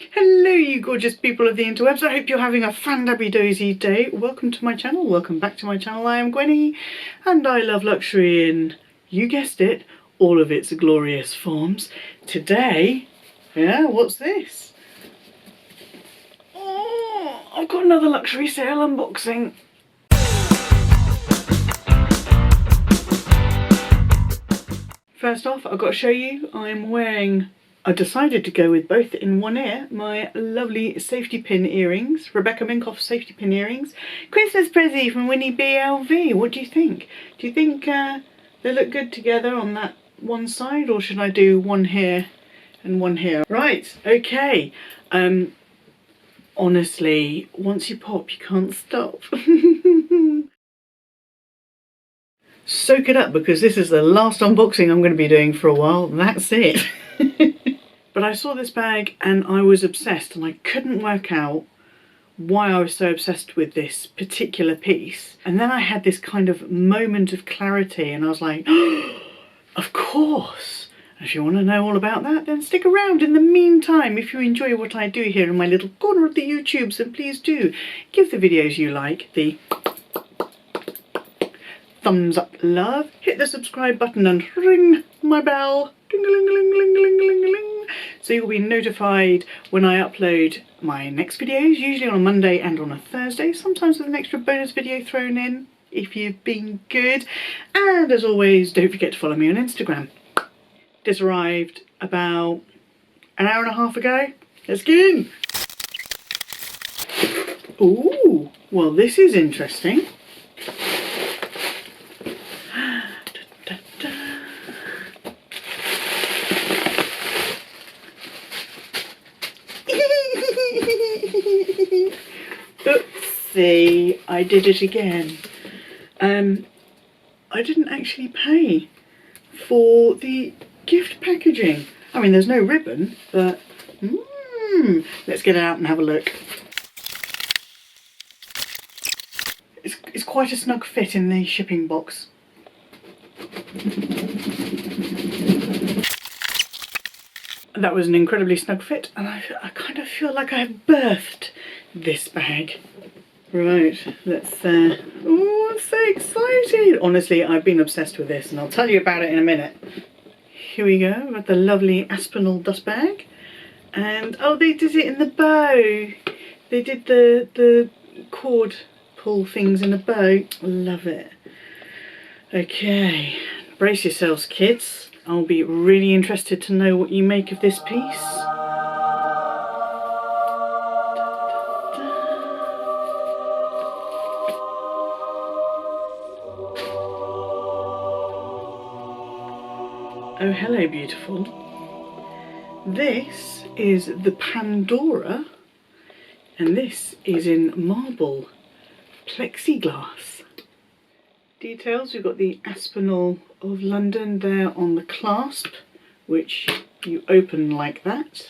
Hello you gorgeous people of the interwebs, I hope you're having a fandaby-dozy day. Welcome to my channel, welcome back to my channel. I am Gwenny and I love luxury in, you guessed it, all of its glorious forms. Today, what's this? Oh, I've got another luxury sale unboxing. First off, I've got to show you, I'm wearing, I decided to go with both in one ear, my lovely safety pin earrings, Rebecca Minkoff safety pin earrings. Christmas present from Winnie BLV. What do you think? Do you think they look good together on that one side, or should I do one here and one here? Right, okay. Honestly, once you pop, you can't stop. Soak it up, because this is the last unboxing I'm going to be doing for a while. That's it. But I saw this bag and I was obsessed, and I couldn't work out why I was so obsessed with this particular piece. And then I had this kind of moment of clarity and I was like, oh, of course. If you want to know all about that, then stick around. In the meantime, if you enjoy what I do here in my little corner of the YouTubes, then please do give the videos you like the thumbs up love, hit the subscribe button and ring my bell, ding-a-ling-a-ling-a-ling-a-ling-a-ling, so you'll be notified when I upload my next videos, usually on a Monday and on a Thursday, sometimes with an extra bonus video thrown in if you've been good. And as always, don't forget to follow me on Instagram. This arrived about an hour and a half ago. Let's get in. Ooh, well this is interesting. Oopsie, I did it again. I didn't actually pay for the gift packaging. I mean, there's no ribbon, but let's get it out and have a look. It's quite a snug fit in the shipping box. That was an incredibly snug fit, and I kind of feel like I've birthed this bag. Right, let's, oh, I'm so excited. Honestly, I've been obsessed with this, and I'll tell you about it in a minute. Here we go, we've got the lovely Aspinal dust bag. And, oh, they did it in the bow. They did the cord pull things in a bow. Love it. Okay, brace yourselves, kids. I'll be really interested to know what you make of this piece. Oh, hello, beautiful. This is the Pandora, and this is in marble plexiglass. Details, we've got the Aspinal of London there on the clasp, which you open like that.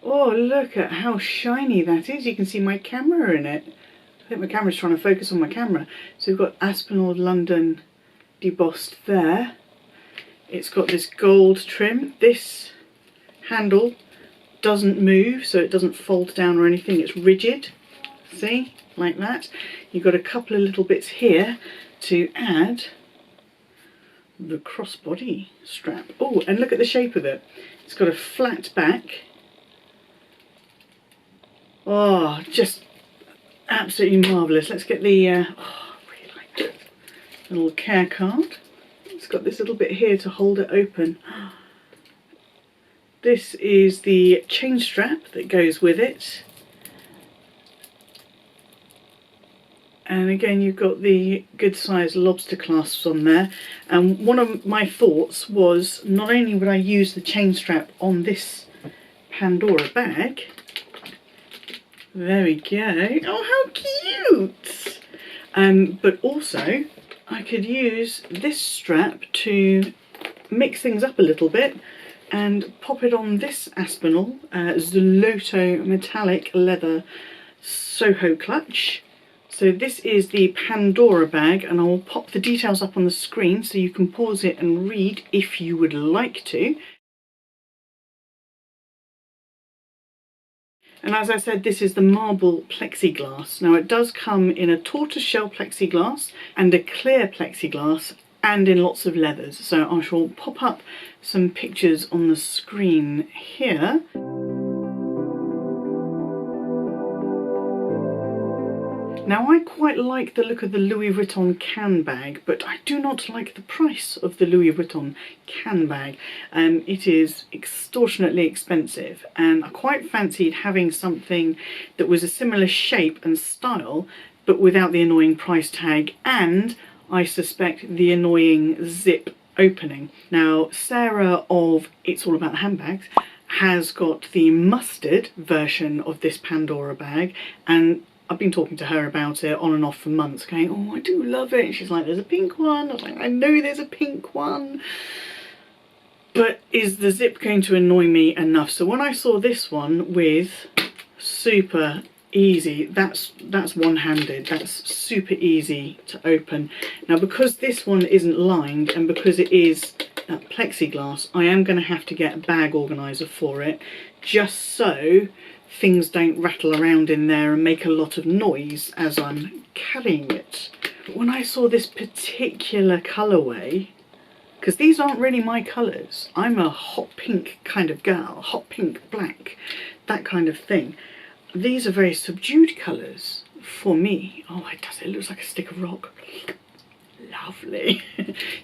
Oh, look at how shiny that is. You can see my camera in it. I think my camera's trying to focus on my camera. So we've got Aspinal of London debossed there. It's got this gold trim. This handle doesn't move, so it doesn't fold down or anything. It's rigid. See? Like that. You've got a couple of little bits here to add the crossbody strap. Oh, and look at the shape of it. It's got a flat back. Oh, just absolutely marvellous. Let's get the, oh, I really like it. Little care card. It's got this little bit here to hold it open. This is the chain strap that goes with it. And again, you've got the good sized lobster clasps on there. And one of my thoughts was, not only would I use the chain strap on this Pandora bag, there we go, oh how cute, but also I could use this strap to mix things up a little bit and pop it on this Aspinal Zoloto metallic leather Soho clutch. So this is the Pandora bag, and I will pop the details up on the screen so you can pause it and read if you would like to. And as I said, this is the marble plexiglass. Now it does come in a tortoiseshell plexiglass and a clear plexiglass and in lots of leathers. So I shall pop up some pictures on the screen here. Now I quite like the look of the Louis Vuitton can bag, but I do not like the price of the Louis Vuitton can bag. It is extortionately expensive, and I quite fancied having something that was a similar shape and style, but without the annoying price tag, and I suspect the annoying zip opening. Now Sarah of It's All About Handbags has got the mustard version of this Pandora bag, and I've been talking to her about it on and off for months, going, oh, I do love it. And she's like, there's a pink one. I was like, I know there's a pink one. But is the zip going to annoy me enough? So when I saw this one with super easy, that's one-handed, that's super easy to open. Now because this one isn't lined and because it is plexiglass, I am going to have to get a bag organiser for it, just so things don't rattle around in there and make a lot of noise as I'm carrying it. When I saw this particular colourway, because these aren't really my colours, I'm a hot pink kind of girl, hot pink, black, that kind of thing. These are very subdued colours for me. Oh, it does, it looks like a stick of rock. Lovely.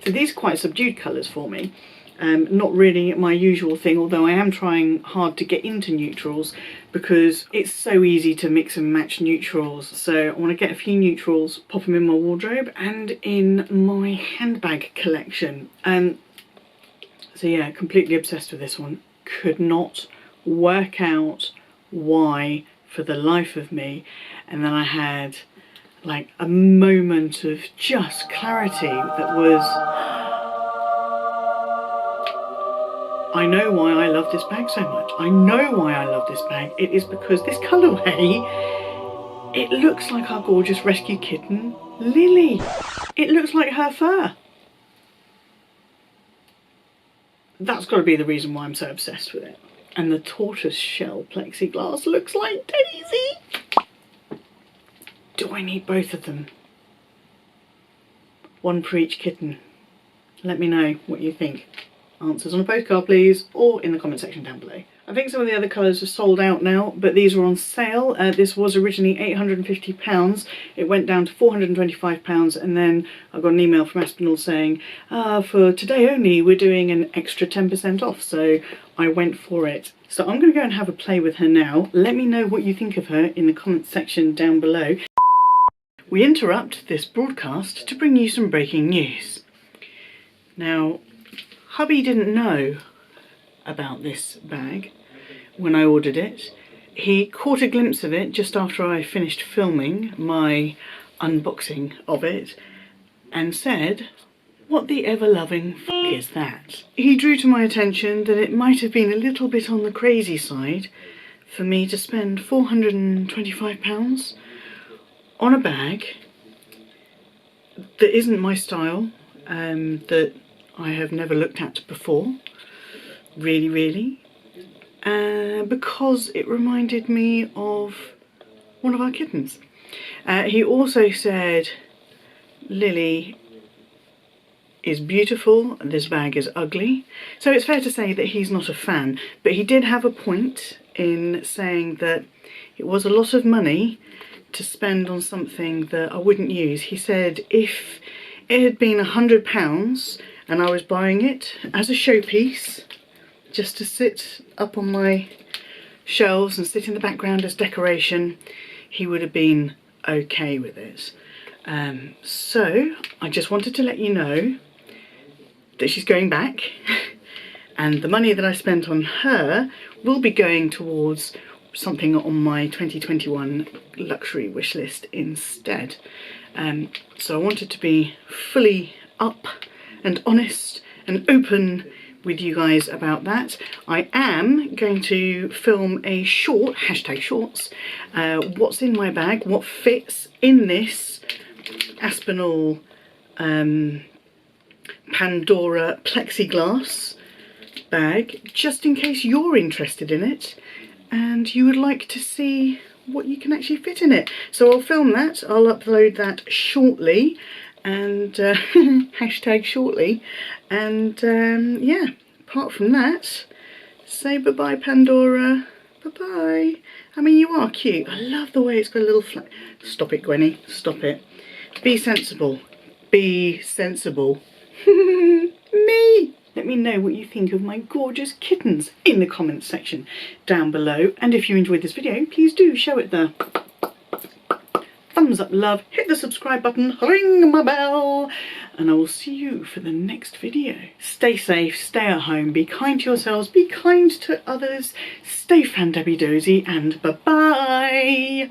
So these are quite subdued colours for me. Not really my usual thing, although I am trying hard to get into neutrals because it's so easy to mix and match neutrals. So I want to get a few neutrals, pop them in my wardrobe and in my handbag collection. So yeah, completely obsessed with this one. Could not work out why for the life of me. And then I had like a moment of just clarity that was, I know why I love this bag so much. I know why I love this bag. It is because this colourway, it looks like our gorgeous rescue kitten, Lily. It looks like her fur. That's got to be the reason why I'm so obsessed with it. And the tortoise shell plexiglass looks like Daisy. Do I need both of them? One for each kitten. Let me know what you think. Answers on a postcard please, or in the comment section down below. I think some of the other colours are sold out now, but these are on sale. This was originally £850. It went down to £425, and then I got an email from Aspinal saying, for today only we're doing an extra 10% off, so I went for it. So I'm going to go and have a play with her now. Let me know what you think of her in the comment section down below. We interrupt this broadcast to bring you some breaking news. Now, hubby didn't know about this bag when I ordered it. He caught a glimpse of it just after I finished filming my unboxing of it and said, what the ever-loving f*** is that? He drew to my attention that it might have been a little bit on the crazy side for me to spend £425 on a bag that isn't my style, that I have never looked at before, really, because it reminded me of one of our kittens. He also said, Lily is beautiful, this bag is ugly. So it's fair to say that he's not a fan, but he did have a point in saying that it was a lot of money to spend on something that I wouldn't use. He said if it had been £100 and I was buying it as a showpiece just to sit up on my shelves and sit in the background as decoration, he would have been okay with it. So I just wanted to let you know that she's going back and the money that I spent on her will be going towards something on my 2021 luxury wish list instead. So I wanted to be fully up and honest and open with you guys about that. I am going to film a short, #shorts, what's in my bag, what fits in this Aspinal Pandora plexiglass bag, just in case you're interested in it. and you would like to see what you can actually fit in it. So I'll film that, I'll upload that shortly, and hashtag shortly, and yeah, apart from that, say bye-bye, Pandora. Bye-bye. I mean, you are cute. I love the way it's got a little flat. Stop it, Gwenny. Stop it. Be sensible. Be sensible. Me. Let me know what you think of my gorgeous kittens in the comments section down below. And if you enjoyed this video, please do show it the thumbs up love, hit the subscribe button, ring my bell, and I will see you for the next video. Stay safe, stay at home, be kind to yourselves, be kind to others, stay fan-dabby-dozy, and bye-bye.